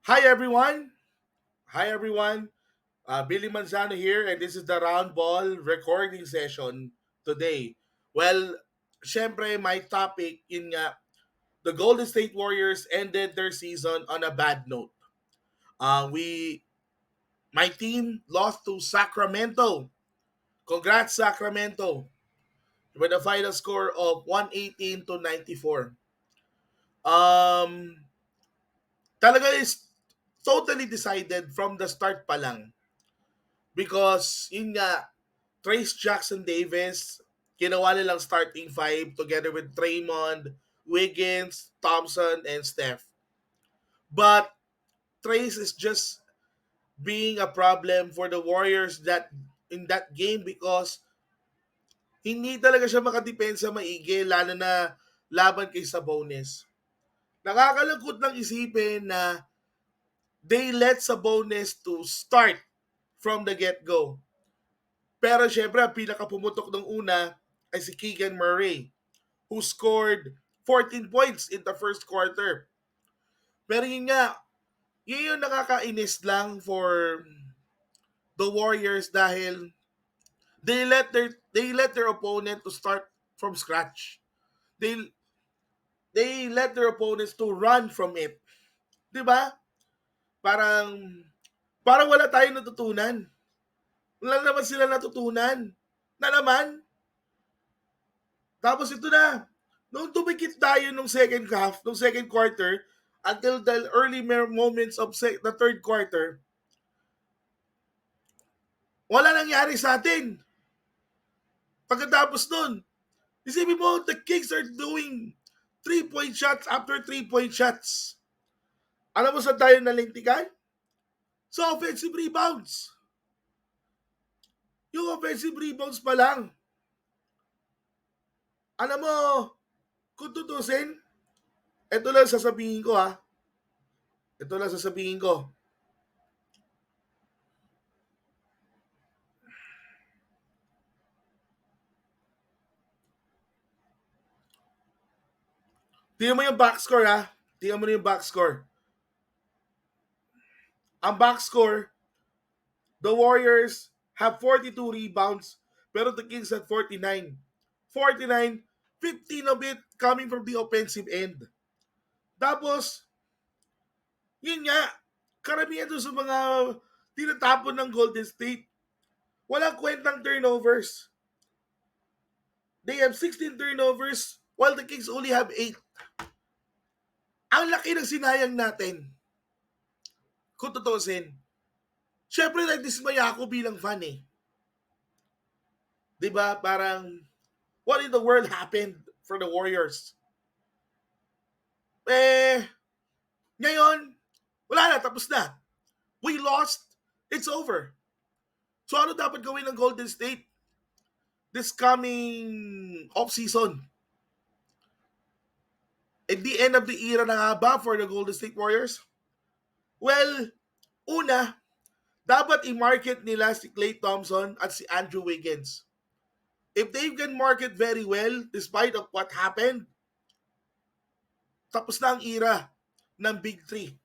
Hi everyone. Hi everyone. Billy Manzano here, and this is the Round Ball recording session today. Well, syempre my topic yun nga, the Golden State Warriors ended their season on a bad note. We my team lost to Sacramento. Congrats Sacramento with a final score of 118 to 94. Um Talaga is totally decided from the start pa lang because yun nga, Trace Jackson Davis, ginawa nilang starting five together with Draymond, Wiggins, Thompson, and Steph. But Trace is just being a problem for the Warriors that in that game because hindi talaga siya makadepensa maigi lalo na laban kay Sabonis. Nakakalungkot lang isipin na they let Sabonis to start from the get-go. Pero syempre, ang pinakapumutok ng una ay si Keegan Murray, who scored 14 points in the first quarter. Pero yun nga, yun yung nakakainis lang for the Warriors dahil they let their opponent to start from scratch. They they let their opponents to run from it. 'Di ba? Parang parang wala tayong natutunan. Wala naman sila natutunan. Na naman, tapos ito na, nung tumikit tayo nung second half, nung second quarter, until the early moments of the third quarter, wala nangyari sa atin. Pagkatapos nun, isipin mo, the Kings are doing 3-point shots after 3-point shots. Alam mo saan tayo nalintikan? Sa offensive rebounds. Yung offensive rebounds pa lang. Alam mo, kung tutusin, ito lang sasabihin ko ha. Ito lang sasabihin ko. Tingnan mo yung box score ha. Tingnan mo na yung box score. Ang box score, the Warriors have 42 rebounds, pero the Kings had 49. 49, 15 of it coming from the offensive end. Tapos, yun nga, karamihan doon sa mga tinatapon ng Golden State, walang kwentang turnovers. They have 16 turnovers while the Kings only have 8. Ang laki ng sinayang natin. Kung tutusin, syempre nagdismaya ako bilang fan eh. 'Di ba? Parang what in the world happened for the Warriors? Eh, ngayon, wala na, tapos na. We lost, it's over. So ano dapat gawin ng Golden State this coming off-season? At the end of the era na nga ba for the Golden State Warriors? Well, una, dapat i-market nila si Klay Thompson at si Andrew Wiggins. If they can market very well, despite of what happened, tapos na ang era ng Big Three.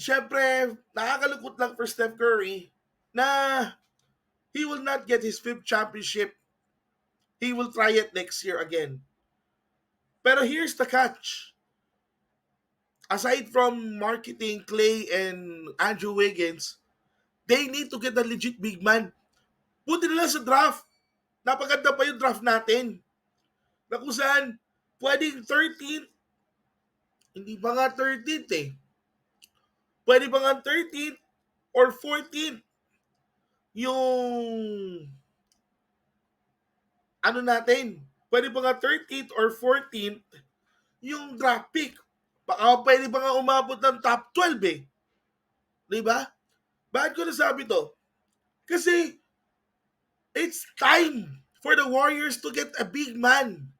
Syempre, nakakalungkot lang for Steph Curry na he will not get his fifth championship. He will try it next year again. Pero here's the catch. Aside from marketing Clay and Andrew Wiggins, they need to get a legit big man. Buti nila sa draft. Napaganda pa yung draft natin. Na kung saan, pwedeng 13th, hindi pa nga 13th eh. Pwede pa nga 13th or 14th yung ano natin. Pwede pa nga 13th or 14th yung draft pick. Baka pwede pa nga umabot ng top 12 eh. Diba? Bakit ko nasabi to? Kasi it's time for the Warriors to get a big man.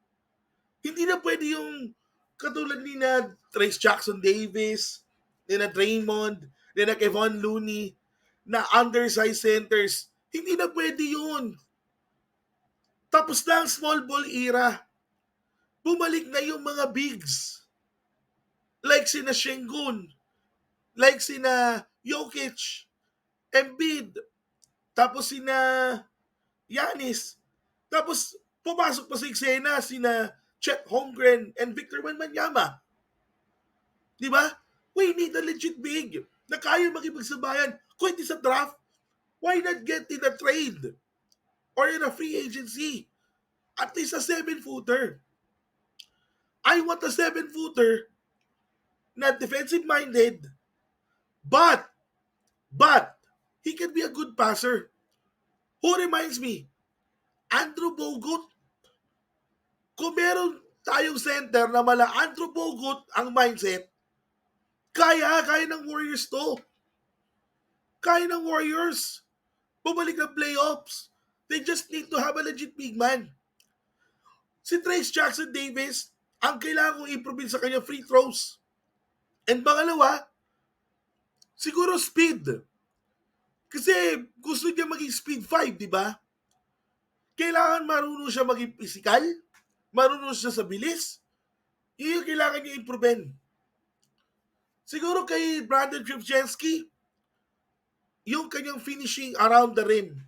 Hindi na pwede yung katulad ni na Trace Jackson Davis, ni na Draymond, ni na Kevon Looney, na undersized centers. Hindi na pwede yun. Tapos na ang small ball era. Bumalik na yung mga bigs. Like sina Şengün, like sina Jokic, Embiid, tapos sina Giannis, tapos pumasok pa sa eksena sina Chet Holmgren and Victor Wembanyama. Di ba? We need a legit big na kaya makipagsabayan. Kung hindi sa draft, why not get in a trade or in a free agency? At least a 7-footer. I want a 7-footer na defensive-minded, but, but, he can be a good passer. Who reminds me? Andrew Bogut. Kung meron tayong center na mala Andrew Bogut ang mindset, kaya ng Warriors to. Kaya ng Warriors. Bumalik ng playoffs. They just need to have a legit big man. Si Trayce Jackson Davis, ang kailangan kong improve sa kanya free throws. And pangalawa, siguro speed. Kasi gusto niya maging speed 5, di ba? Kailangan marunong siya maging physical, marunong siya sa bilis. Iyon kailangan niya improve. Siguro kay Brandon Krzyzewski, yung kanyang finishing around the rim.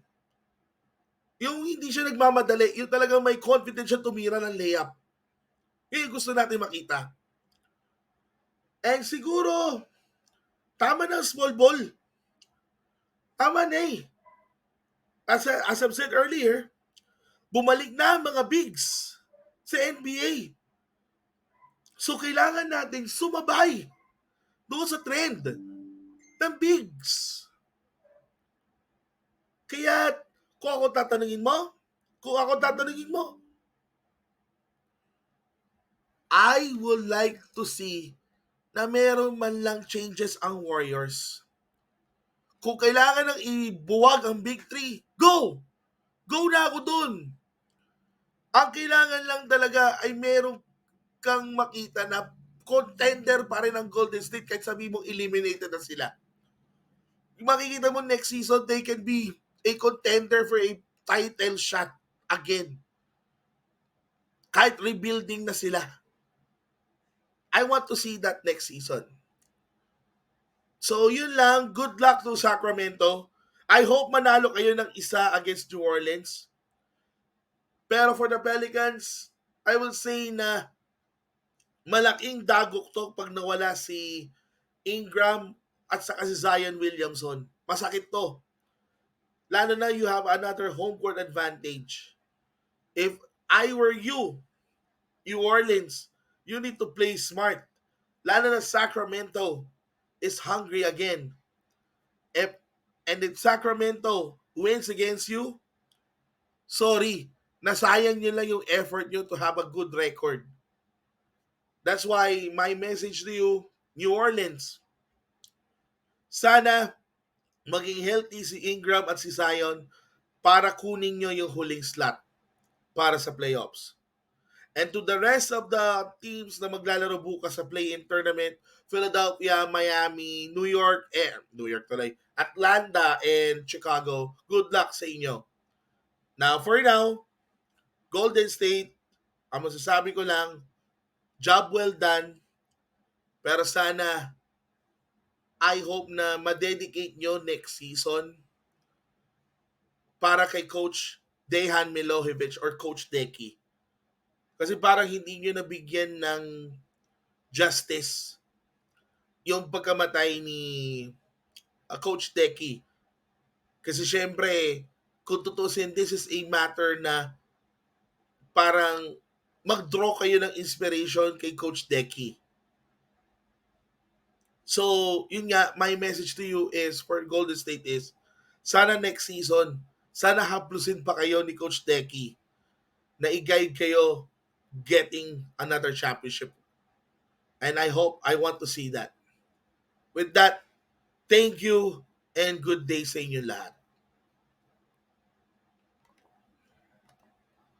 Yung hindi siya nagmamadali, yung talagang may confidence siya tumira ng layup. Yun yung gusto natin makita. And siguro, tama na small ball. Tama na eh. As I've said earlier, bumalik na ang mga bigs sa NBA. So kailangan natin sumabay doon sa trend ng bigs. Kaya kung ako tatanungin mo, I would like to see na meron man lang changes ang Warriors. Kung kailangan ng ibuwag ang Big 3, go! Go na ako dun. Ang kailangan lang talaga ay meron kang makita na contender pa rin ang Golden State kahit sabi mong eliminated na sila. Makikita mo next season, they can be a contender for a title shot again. Kahit rebuilding na sila. I want to see that next season. So yun lang, good luck to Sacramento. I hope manalo kayo ng isa against New Orleans. Pero for the Pelicans, I will say na malaking dagok to pag nawala si Ingram at saka si Zion Williamson. Masakit to. Lalo na you have another home court advantage. If I were you, New Orleans, you need to play smart. Lalo na Sacramento is hungry again. And if Sacramento wins against you, sorry, nasayang nyo lang yung effort nyo to have a good record. That's why my message to you, New Orleans, sana maging healthy si Ingram at si Zion para kunin nyo yung huling slot para sa playoffs. And to the rest of the teams na maglalaro bukas sa play-in tournament, Philadelphia, Miami, New York tuloy, Atlanta, and Chicago, good luck sa inyo. Now, for now, Golden State, ang masasabi ko lang, job well done, pero sana, I hope na ma-dedicate nyo next season para kay Coach Dejan Milojevic or Coach Deki. Kasi parang hindi nyo nabigyan ng justice yung pagkamatay ni Coach Deki. Kasi syempre, kung tutusin, this is a matter na parang mag-draw kayo ng inspiration kay Coach Deki. So, yun nga, my message to you is, for Golden State is, sana next season, sana haplusin pa kayo ni Coach Deki na i-guide kayo getting another championship. And I want to see that. With that, thank you and good day sa inyo lahat.